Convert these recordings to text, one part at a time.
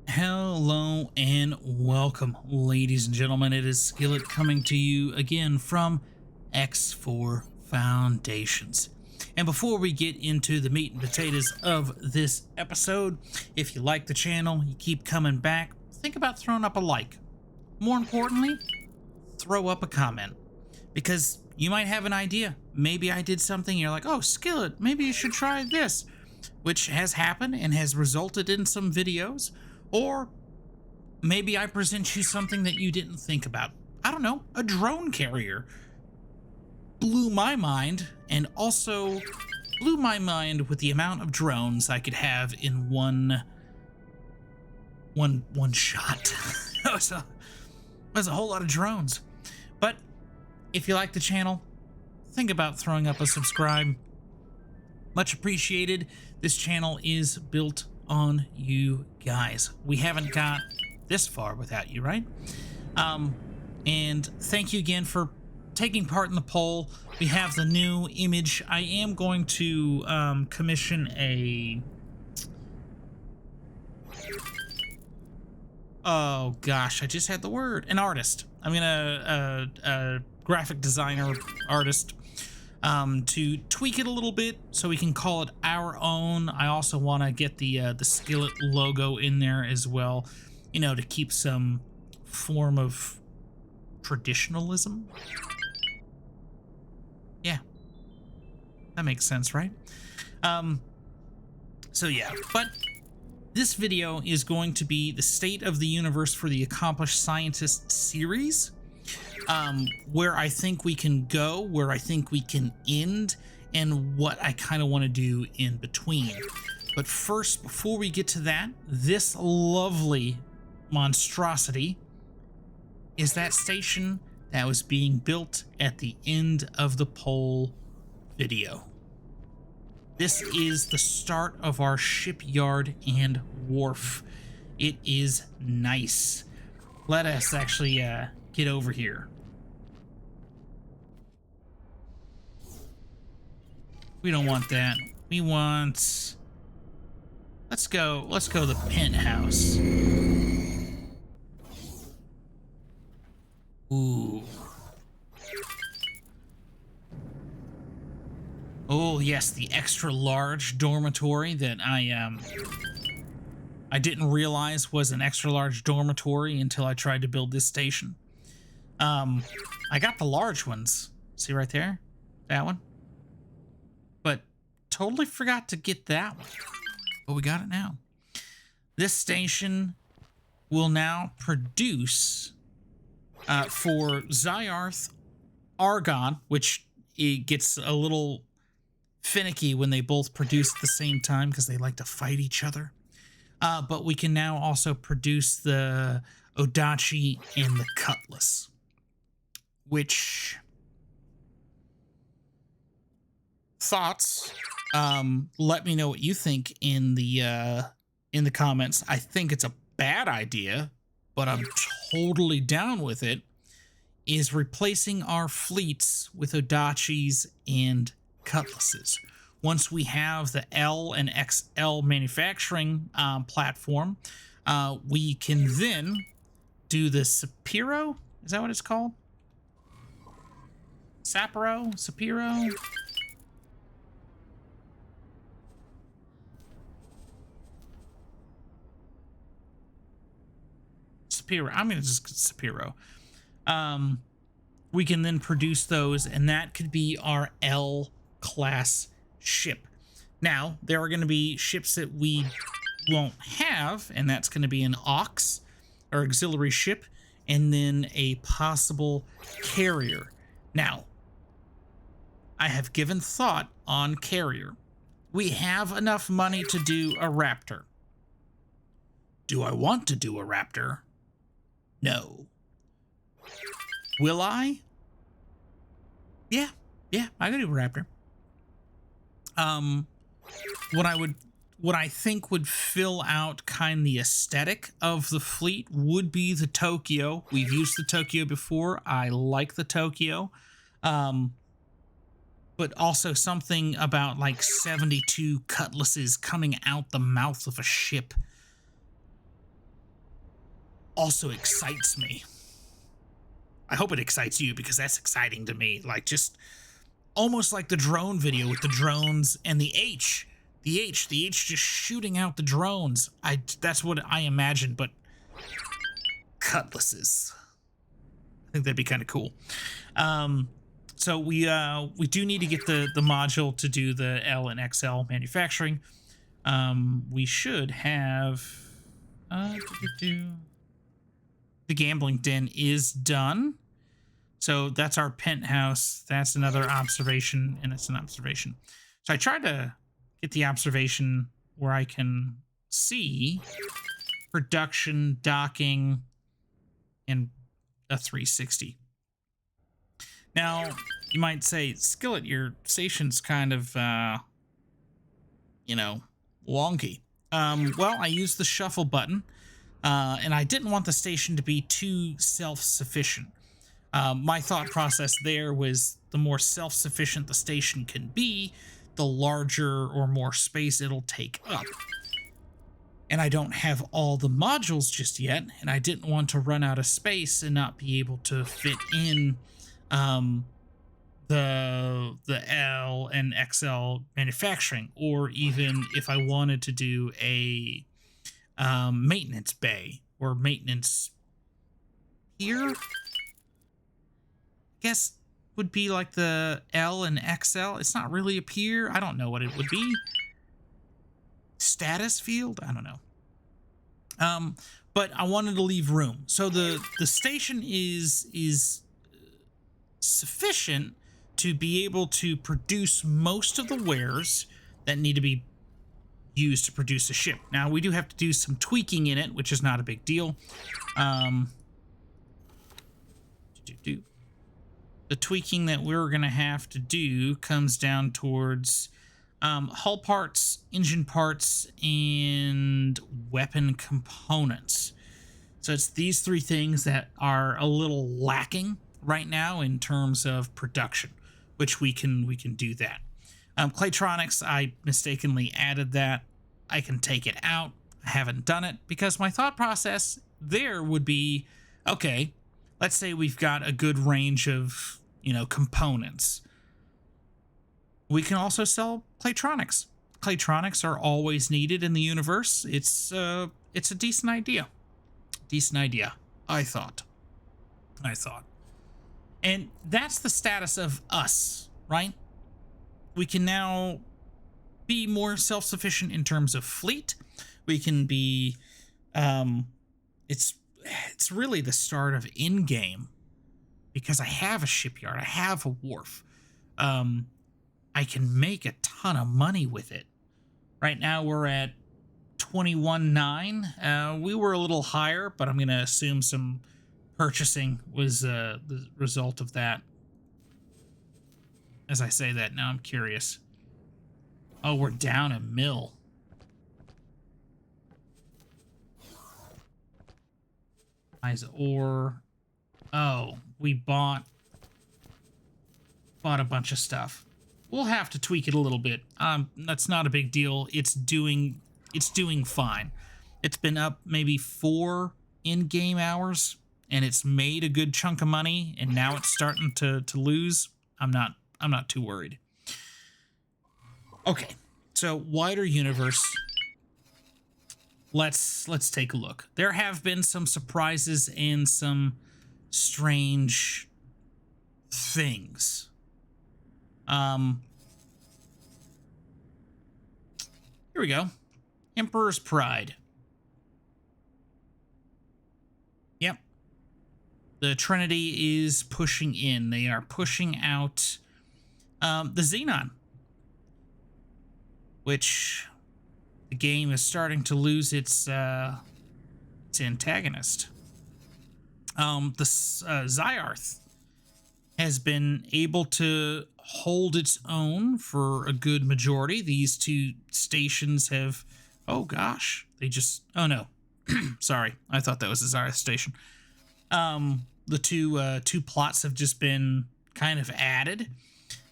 Hello and welcome, ladies and gentlemen. It is Skillet coming to you again from X4 Foundations. And before we get into the meat and potatoes of this episode, if you like the channel, you keep coming back, think about throwing up a like. More importantly, throw up a comment, because you might have an idea. Maybe I did something, you're like, oh, Skillet, maybe you should try this, which has happened and has resulted in some videos. Or maybe I present you something that you didn't think about. I don't know, a drone carrier. Blew my mind, and also blew my mind with the amount of drones I could have in one shot. That was a whole lot of drones. But if you like the channel, think about throwing up a subscribe. Much appreciated. This channel is built on you guys. We haven't got this far without you, right? And thank you again for taking part in the poll. We have the new image. I am going to commission a... Oh gosh, I just had the word. An artist. I'm gonna a graphic designer artist to tweak it a little bit so we can call it our own. I also want to get the Skillet logo in there as well, you know, to keep some form of traditionalism. Yeah, that makes sense, right? So yeah, but this video is going to be the State of the Universe for the Accomplished Scientist series. Where I think we can go, where I think we can end, and what I kind of want to do in between. But first, before we get to that, this lovely monstrosity is that station that was being built at the end of the poll video. This is the start of our shipyard and wharf. It is nice. Let us actually get over here. We don't want that. We want... Let's go the penthouse. Ooh. Oh, yes, the extra large dormitory that I didn't realize was an extra large dormitory until I tried to build this station. I got the large ones. See right there? That one. But totally forgot to get that one. But we got it now. This station will now produce for Zyarth argon, which it gets a little finicky when they both produce at the same time because they like to fight each other. But we can now also produce the Odachi and the Cutlass, which... Thoughts? Let me know what you think in the comments. I think it's a bad idea, but I'm totally down with it. Is replacing our fleets with Odachis and Cutlasses. Once we have the L and XL manufacturing platform, we can then do the Sapiro. Is that what it's called? Sapiro? Sapiro? I'm going to just Sapiro. We can then produce those, and that could be our L-class ship. Now, there are going to be ships that we won't have, and that's going to be an Aux, or auxiliary ship, and then a possible carrier. Now, I have given thought on carrier. We have enough money to do a Raptor. Do I want to do a Raptor? No. Will I? Yeah, I could do a Raptor. What I think would fill out kind of the aesthetic of the fleet would be the Tokyo. We've used the Tokyo before. I like the Tokyo. But but also something about like 72 cutlasses coming out the mouth of a ship also excites me. I hope it excites you, because that's exciting to me. Like, just almost like the drone video with the drones and the H just shooting out the drones. That's what I imagine, but cutlasses. I think that'd be kind of cool. So we do need to get the module to do the L and XL manufacturing. We should have the gambling den is done. So that's our penthouse. That's another observation, and it's an observation. So I tried to get the observation where I can see production, docking, and a 360. Now, you might say, Skillet, your station's kind of, wonky. Well, I used the shuffle button, and I didn't want the station to be too self-sufficient. My thought process there was the more self-sufficient the station can be, the larger or more space it'll take up. And I don't have all the modules just yet, and I didn't want to run out of space and not be able to fit in the L and XL manufacturing, or even if I wanted to do a maintenance bay or maintenance pier, I guess would be like the L and XL. It's not really a pier. I don't know what it would be. Status field? I don't know. But I wanted to leave room. So the station is sufficient to be able to produce most of the wares that need to be used to produce a ship. Now, we do have to do some tweaking in it, which is not a big deal. The tweaking that we're going to have to do comes down towards hull parts, engine parts, and weapon components. So it's these three things that are a little lacking right now in terms of production, which we can do that. Claytronics, I mistakenly added that. I can take it out. I haven't done it because my thought process there would be, okay, let's say we've got a good range of, components. We can also sell Claytronics. Claytronics are always needed in the universe. It's a decent idea. Decent idea, I thought. And that's the status of us, right? We can now be more self-sufficient in terms of fleet. We can be, it's really the start of in-game, because I have a shipyard, I have a wharf. I can make a ton of money with it. Right now we're at 21.9. We were a little higher, but I'm going to assume some purchasing was the result of that. As I say that, now I'm curious. Oh, we're down a mil. Eyes ore. Oh, we bought a bunch of stuff. We'll have to tweak it a little bit. That's not a big deal. It's doing fine. It's been up maybe 4 in-game hours, and it's made a good chunk of money, and now it's starting to lose. I'm not too worried. Okay, so wider universe. Let's take a look. There have been some surprises and some strange things. Here we go. Emperor's Pride. Yep. The Trinity is pushing in. They are pushing out the Xenon, which the game is starting to lose its antagonist. The Zyarth has been able to hold its own for a good majority. These two stations have, oh gosh, they just, oh no, sorry, I thought that was a Zyarth station. The two plots have just been kind of added.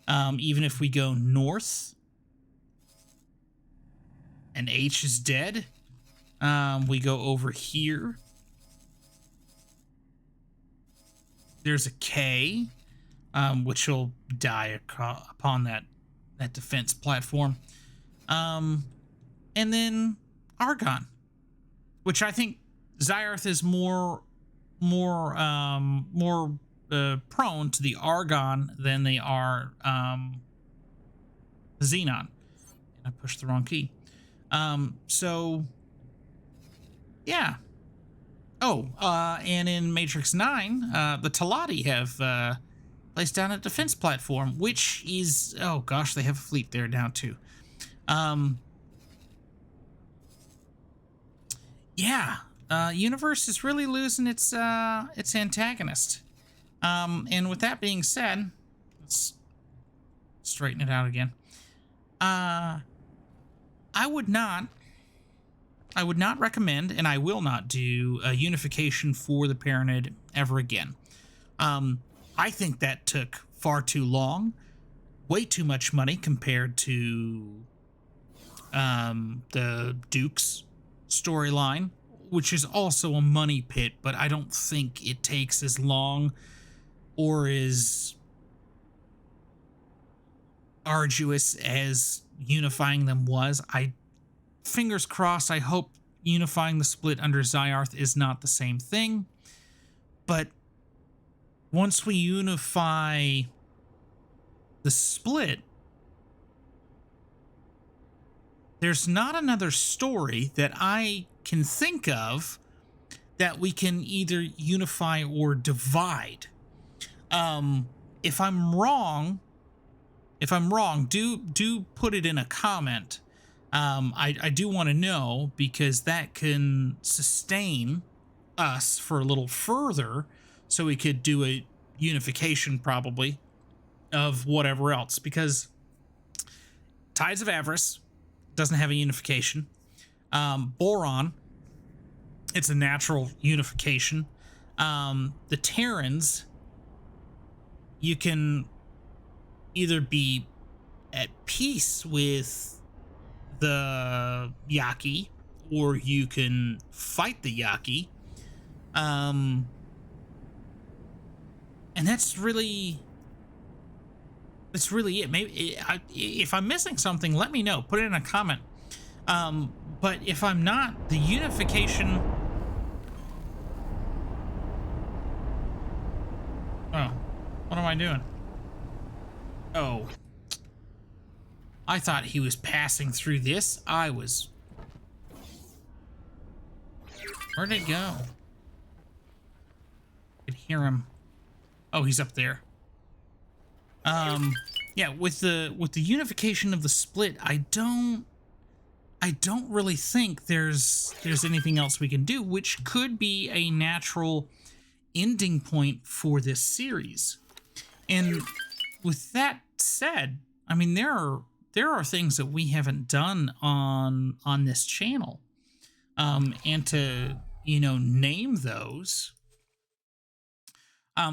Even if we go north and H is dead, we go over here. There's a K, which will die upon that defense platform. And then Argon, which I think Xyarth is more prone to the Argon than they are Xenon. And I pushed the wrong key. So yeah. Oh, and in Matrix 9, the Talati have placed down a defense platform, which is, oh gosh, they have a fleet there now too. Yeah, Universe is really losing its antagonist. And with that being said, let's straighten it out again. I would not recommend, and I will not do a unification for the Pyramid ever again. I think that took far too long, way too much money compared to the Duke's storyline, which is also a money pit, but I don't think it takes as long or is arduous as unifying them was. Fingers crossed, I hope unifying the split under Xyarth is not the same thing. But once we unify the split, there's not another story that I can think of that we can either unify or divide. If I'm wrong, do put it in a comment. I do want to know, because that can sustain us for a little further, so we could do a unification probably of whatever else, because Tides of Avarice doesn't have a unification. Boron, it's a natural unification. The Terrans, you can either be at peace with the Yaki, or you can fight the Yaki. And that's really it. Maybe if I'm missing something, let me know. Put it in a comment. But if I'm not, the unification... Oh, what am I doing? Oh, I thought he was passing through this. I was... Where'd it go? I could hear him. Oh, he's up there. Yeah, with the unification of the split, I don't really think there's anything else we can do, which could be a natural ending point for this series. And with that said, I mean, there are things that we haven't done on this channel, and to, you know, name those.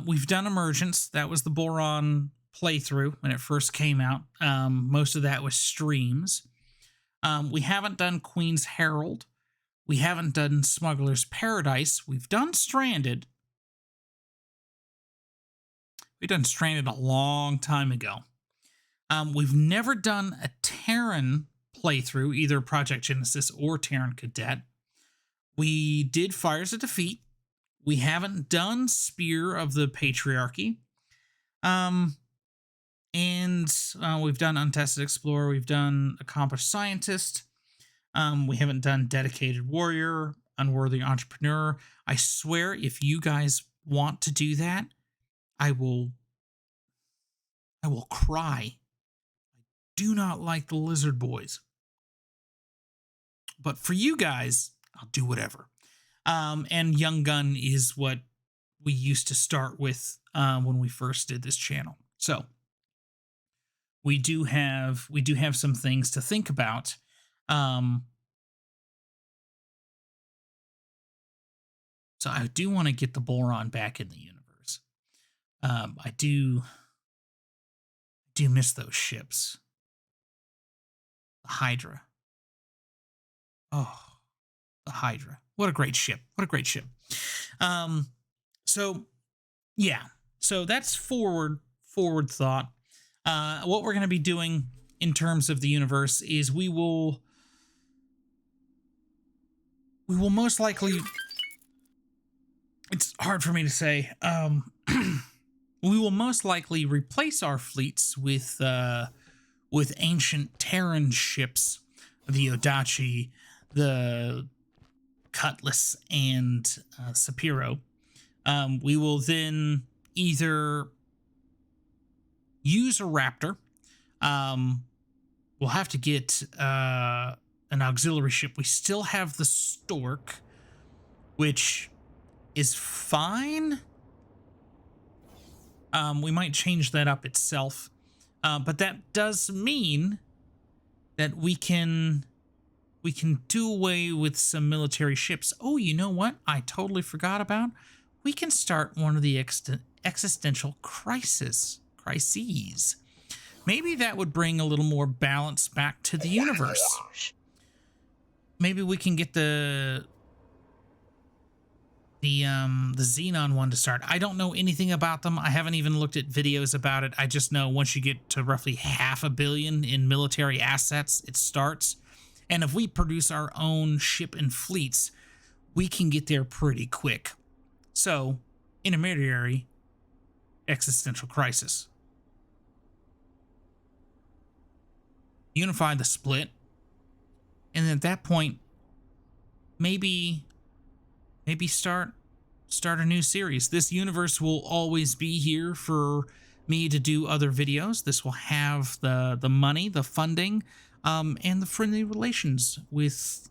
We've done Emergence. That was the Boron playthrough when it first came out. Most of that was streams. We haven't done Queen's Herald. We haven't done Smuggler's Paradise. We've done Stranded. We've done Stranded a long time ago. We've never done a Terran playthrough, either Project Genesis or Terran Cadet. We did Fires of Defeat. We haven't done Spear of the Patriarchy. And we've done Untested Explorer. We've done Accomplished Scientist. We haven't done Dedicated Warrior, Unworthy Entrepreneur. I swear, if you guys want to do that, I will cry. I do not like the Lizard Boys. But for you guys, I'll do whatever. And Young Gun is what we used to start with when we first did this channel. So we do have some things to think about. So I do want to get the Boron back in the universe. I do Do miss those ships. The Hydra. Oh, the Hydra. What a great ship. What a great ship. So yeah. So that's forward thought. What we're going to be doing in terms of the universe is we will most likely, it's hard for me to say, we will most likely replace our fleets with ancient Terran ships, the Odachi, the Cutlass, and Sapiro. We will then either use a Raptor. We'll have to get an auxiliary ship. We still have the Stork, which is fine. We might change that up itself. But that does mean that we can do away with some military ships. Oh, you know what? I totally forgot about. We can start one of the existential crises. Maybe that would bring a little more balance back to the universe. Maybe we can get the Xenon one to start. I don't know anything about them. I haven't even looked at videos about it. I just know once you get to roughly 500 million in military assets, it starts. And if we produce our own ship and fleets, we can get there pretty quick. So, intermediary, existential crisis. Unify the split. And then at that point, maybe start a new series. This universe will always be here for me to do other videos. This will have the money, the funding, and the friendly relations with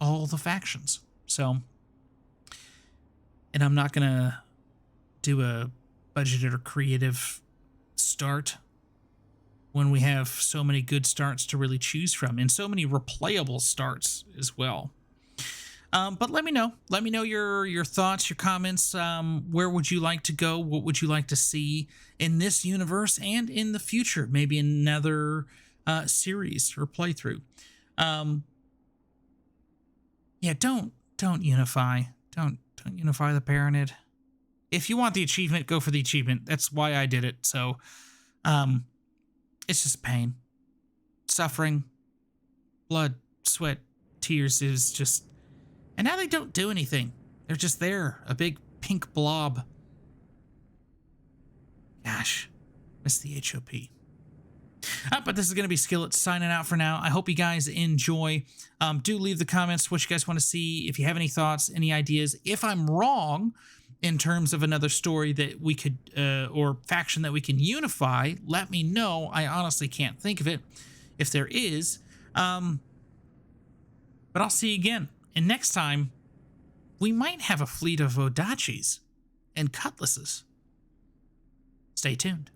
all the factions. So, and I'm not gonna do a budgeted or creative start when we have so many good starts to really choose from, and so many replayable starts as well. But let me know. Let me know your thoughts, your comments. Where would you like to go? What would you like to see in this universe and in the future? Maybe another series or playthrough. Yeah, don't unify. Don't unify the Baronid. If you want the achievement, go for the achievement. That's why I did it. So, it's just pain, suffering, blood, sweat, tears. Is just. And now they don't do anything. They're just there. A big pink blob. Gosh. Miss the HOP. But this is going to be Skillet signing out for now. I hope you guys enjoy. Do leave the comments what you guys want to see. If you have any thoughts, any ideas. If I'm wrong in terms of another story that we could, or faction that we can unify, let me know. I honestly can't think of it if there is. But I'll see you again. And next time, we might have a fleet of Odachis and Cutlasses. Stay tuned.